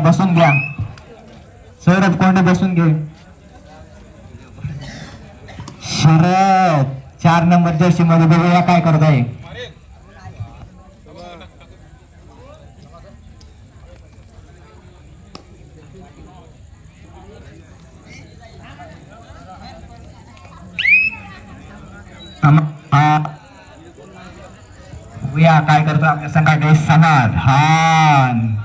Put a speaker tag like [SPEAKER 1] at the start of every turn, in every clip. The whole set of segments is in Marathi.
[SPEAKER 1] बसून घ्या. शरद कोंडे बसून घे. शरद 4 नंबर जर्सी मध्ये बघूया काय करत आहे. बघूया काय करतो आपल्या संघाचे समाधान.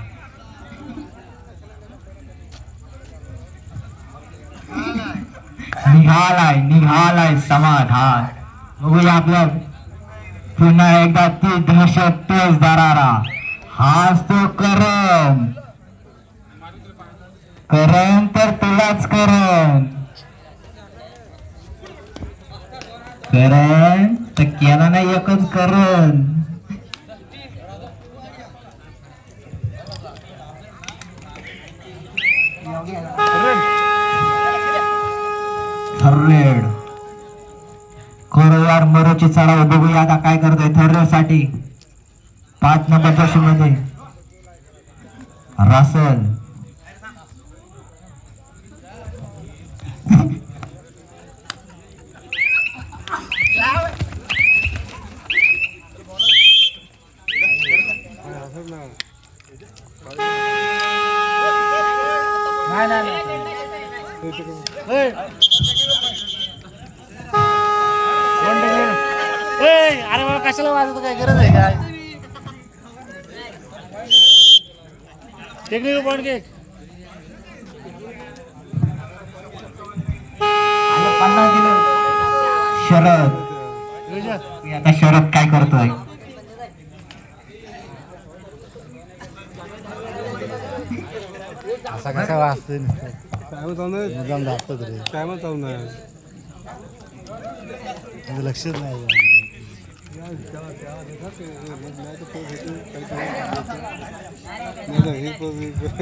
[SPEAKER 1] निघालाय समाधान. बघूया आपल्या पुन्हा एकदा ती दहशत तेज दरारा. हाच तो करण तर तुलाच करण तर केला नाही एकच करण. थर्रेड कोरवार मरोची चढाव. बघूया आता काय करतोय थर्रेड साठी. 5 नंबर जर्सी मध्ये रासल.
[SPEAKER 2] अरे बाबा कशाला वाजवतो काय गरज आहे काय. टेक्निकल पॉइंट घे.
[SPEAKER 1] 50 दिलं शरद. आता शरद काय करतोय.
[SPEAKER 2] असा कसा वाजतोय मुद्दाम दाखवत रे.
[SPEAKER 3] काय म्हणतो ना
[SPEAKER 2] लक्षच नाही.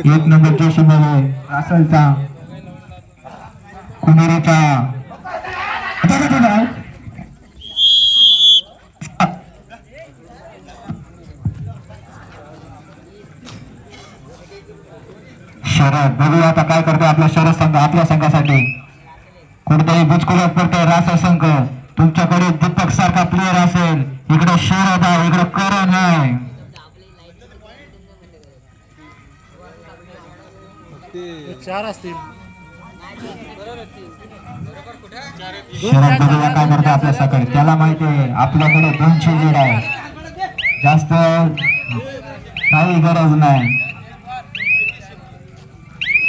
[SPEAKER 1] 1 नंबर जर्सी मध्ये रासलचा कुमेरेचा. शरद बघूया आता काय करतोय आपला शरद संघ. आपल्या संघासाठी कुठेतरी बुचकुळ्यात पडतोय रासा संघ. तुमच्याकडे दीपक सारखा प्लेअर असेल. इकडे शरद आहे, इकडे करण आहे.
[SPEAKER 2] चार असतील.
[SPEAKER 1] शरद बघूया काय करतो आपल्या सकाळी. त्याला माहिती आहे आपल्याकडे 200 लीड आहे. जास्त काही गरज नाही.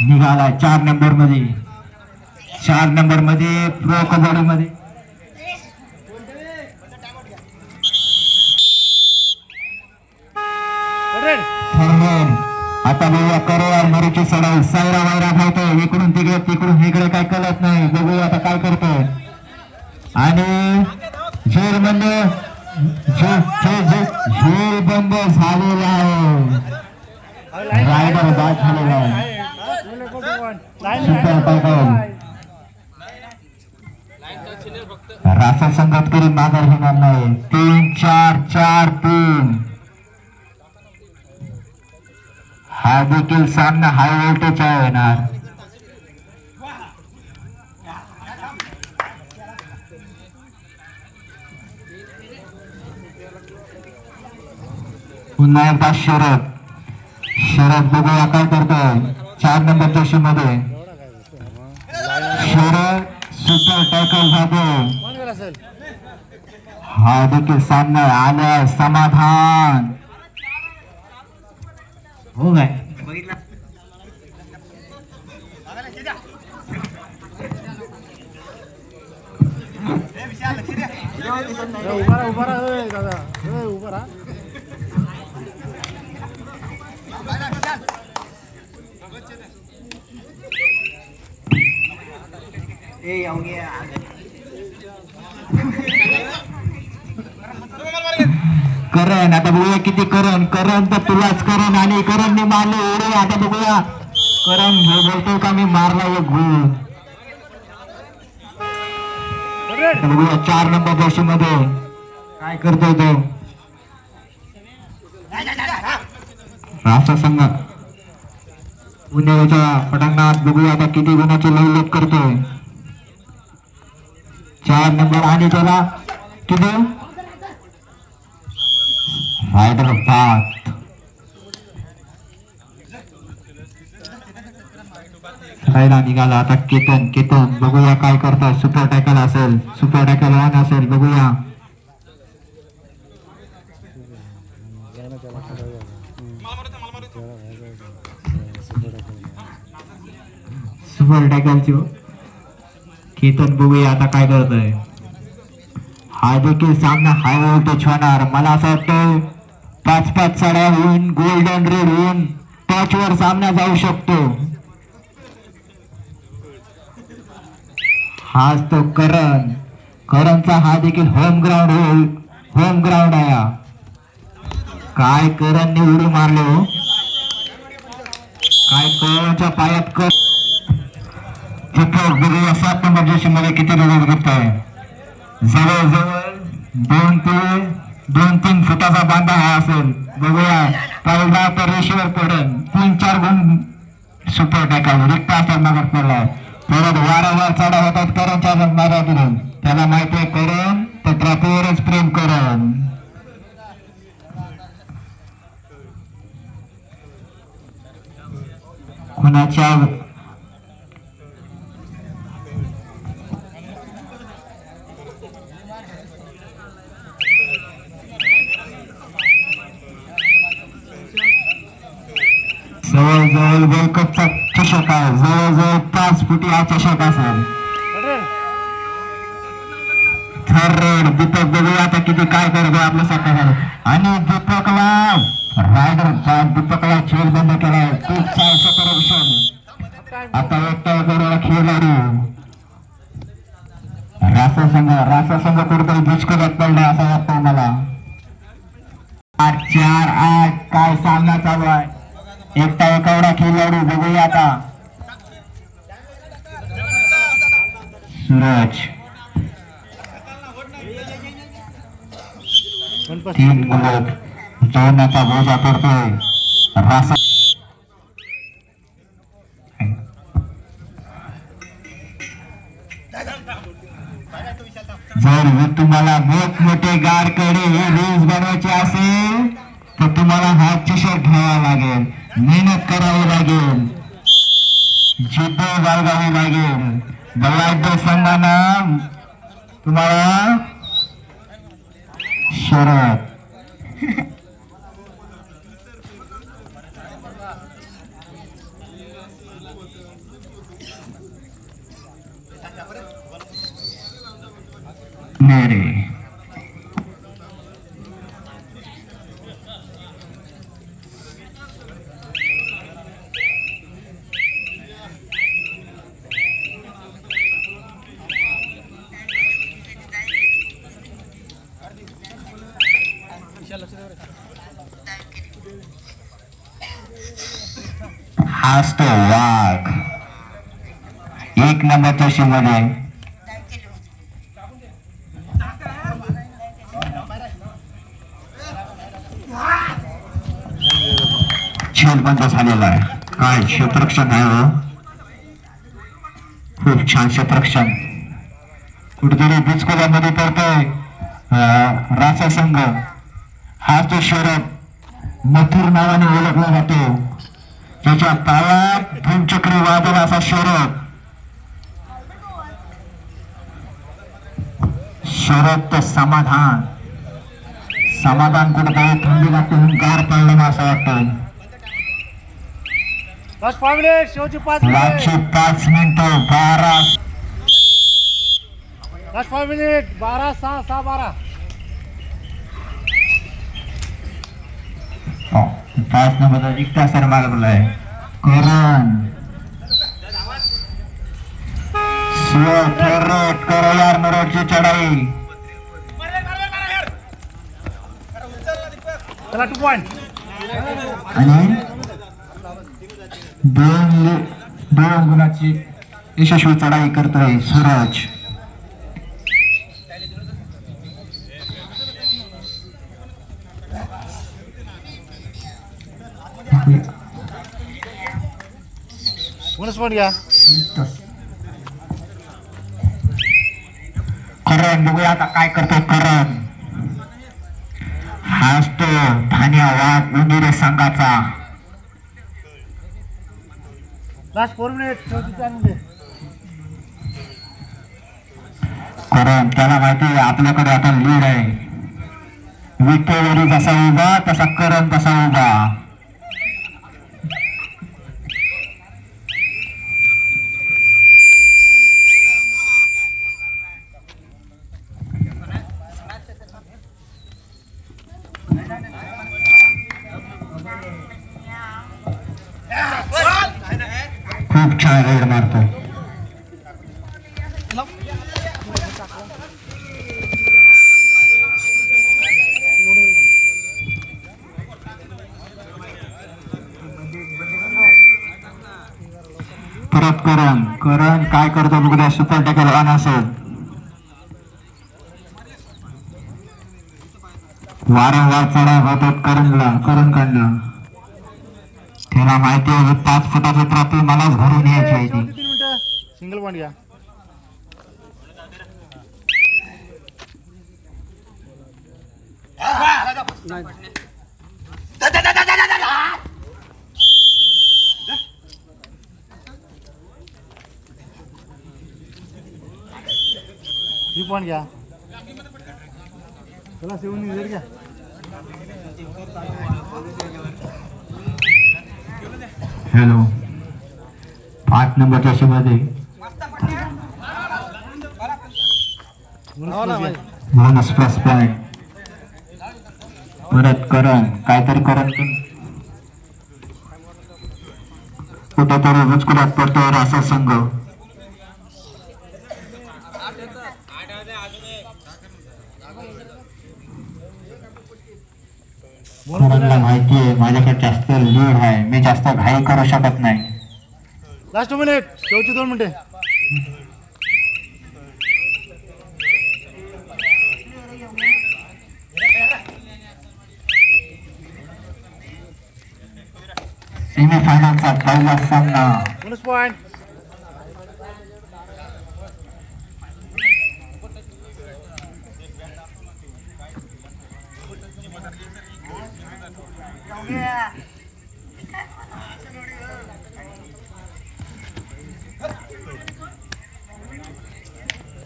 [SPEAKER 1] निघालाय 4 नंबर मध्ये. 4 नंबर मध्ये प्रो कबड्डी मध्ये. आता बघूया करोड मरुची सडाई. सायरा वायरा खायतोय इकडून तिकडे तिकडून इकडे काय कळत नाही. बघूया आता काय करतोय. आणि झेल बंद झेल बंद झालेला आहे. रायडर बाद झालेला आहे. रासा संघात कधी माघार घेणार नाही. 3-4-4-3. हा देखील सामना हाय व्होल्टेज होणार. पुन्हा एकदा शरद बघूया काय करतोय. 4 नंबर जर्सी मध्ये शरद सुपर टॅकल जातो. हा देखील सामना आलाय समाधान. हो काय बघितलं.
[SPEAKER 2] उभा राहा दादा. उभा राहा.
[SPEAKER 1] करण आता बघूया किती करण तर तुलाच करण. आणि करणने मारले एवढे. आता बघूया करण हे बोलतो का मी मारला एक गोल. बघूया 4 नंबर जर्सी मध्ये काय करतोय तो. रासा संघ पुण्याच्या पटांगणात बघूया आता किती गुणाची लवलत करतोय. 4 नंबर आणि त्याला किती रायडर 5 रायला निघाला. आता केतन बघूया काय करतोय. सुपर टॅकल असेल, सुपर टॅकल ऑन असेल, बघूया. सुपर टॅकलची केतन बघूया आता काय करतोय. हा देखील सामना हाय व्होल्टेज होणार. मला असं वाटतं 5-5 साड्या होऊन गोल्डन रेड होऊन टच वर सामना जाऊ शकतो. हाच तो करणचा हा देखील होम ग्राउंड आहे. काय करणने उडी मारले हो, काय करणच्या पायात कर. तिथं बघूया 7 नंबर जर्सी मध्ये किती रन करतोय. जवळजवळ 2-3 फुटाचा बांधा हा असेल. बघूया पहिला तर रेषेवर पडेल. 3-4 गुण सुपर टॅकल रिक्त असतात मागत पडलाय. परत वारंवार चढा होतात करणच्या मागातून. त्याला माहिती आहे करण तर ट्रॉफीवरच प्रेम करण. कुणाच्या जवळजवळ वर्ल्ड कपचा चषक आहे. जवळजवळ 5 फुटी हा चषक असेल. थर्ड दीपक बघूया आता किती काय करतो आपल्या सरकारकडे. आणि दीपकला दीपकला खेळ बंद केलाय. खूप आता एकटा खेळाडू रासा संघ कुठेतरी दुष्करात पडला असं वाटतं मला. 8-4-8 काय सामना चालू आहे. एकटा एवढा खेळाडू बघूया आता. सूरज 3 मुलं जोडण्याचा बोजा पडतोय. रासा जर तुम्हाला मोठमोठे गाडकडे हे रील्स बनवायचे असेल तर तुम्हाला हा चषक घ्यावा लागेल. मेहनत करावी लागेल, जिद्द बाळगावी लागेल. बलाढ्य संघानं तुम्हाला शरद मेरे हाच तो वाघ 1 नंबरच्या शीमध्ये. खेळ बंद झालेला आहे. काय क्षेत्ररक्षण आहे हो, खूप छान क्षेत्ररक्षण. कुठेतरी बिचकोल्यामध्ये पडतोय रासा संघ. हा तो शरद मथुर नावाने ओळखला जातो. त्याच्या पायात धूमचक्री वादळ असा शरद तर समाधान कुठेतरी थंडी लागते म्हणून गार पडलं असं वाटतं.
[SPEAKER 2] 5 मिनिट शेवटची 5 मिनिट
[SPEAKER 1] 5 मिनिटं
[SPEAKER 2] 5 मिनिट 12-6-12
[SPEAKER 1] 5 नंबर रिक्ता सर मागवलाय. करण करो यार नरोडची चढाई.
[SPEAKER 2] चला 2 पॉइंट
[SPEAKER 1] आणि 2 गुणाची यशस्वी चढाई करतोय सूरज.
[SPEAKER 2] बोनस पॉईंट घ्या.
[SPEAKER 1] करण बघूया आता काय करतो करण. हाच तो धान्या वाघ उंदिरे संघाचा.
[SPEAKER 2] Last 4 minute 34 minute.
[SPEAKER 1] करण त्याला माहिती आहे आपल्याकडे आता लीड आहे. विटेवरी जसा उभा तसा करण तसा उभा. खूप छान रेड मारतो. परत करण करण काय करतो बघूया. सुपर टॅकल ऑन असेल. वारंवार चढाव होतात करण कडनं. त्याला माहिती आहे 5 फुटाची ट्रॉफी मलाच भरून यायची आहे ती.
[SPEAKER 2] 3 मिनिटं. सिंगल पॉईंट घ्या. ही पॉईंट घ्या. चला 7 मिनिट घ्या.
[SPEAKER 1] हॅलो 5 नंबरच्या शीमध्ये बोनस प्लस पॉइंट. परत करण काहीतरी करण कुठेतरी बुचकुल्यात पडतो रासा संघ. करणला माहिती आहे माझ्याकडे जास्त लीड आहे. मी जास्त घाई करू शकत नाही.
[SPEAKER 2] Last 2 minute. शेवटची 2 मिनिटे.
[SPEAKER 1] सेमीफायनलचा पहिला सामना.
[SPEAKER 2] Bonus point.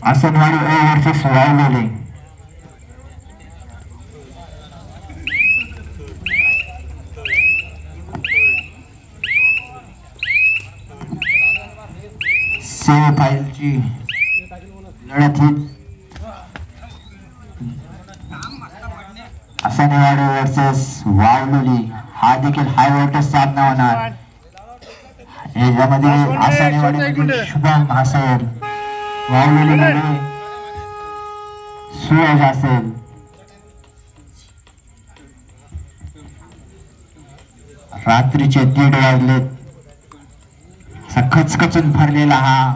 [SPEAKER 1] Asanwadi A versus Vavlele. सेमीफायनलची लढत ही आसनवाडी वर्सेस वावलेली. हा देखील हाय व्होल्टेज सामना होणार. याच्यामध्ये आसनवाडी शुभम असेल. वावलेलीमध्ये सूरज असेल. रात्रीचे 1:30 वाजलेत. खचखचून भरलेला हा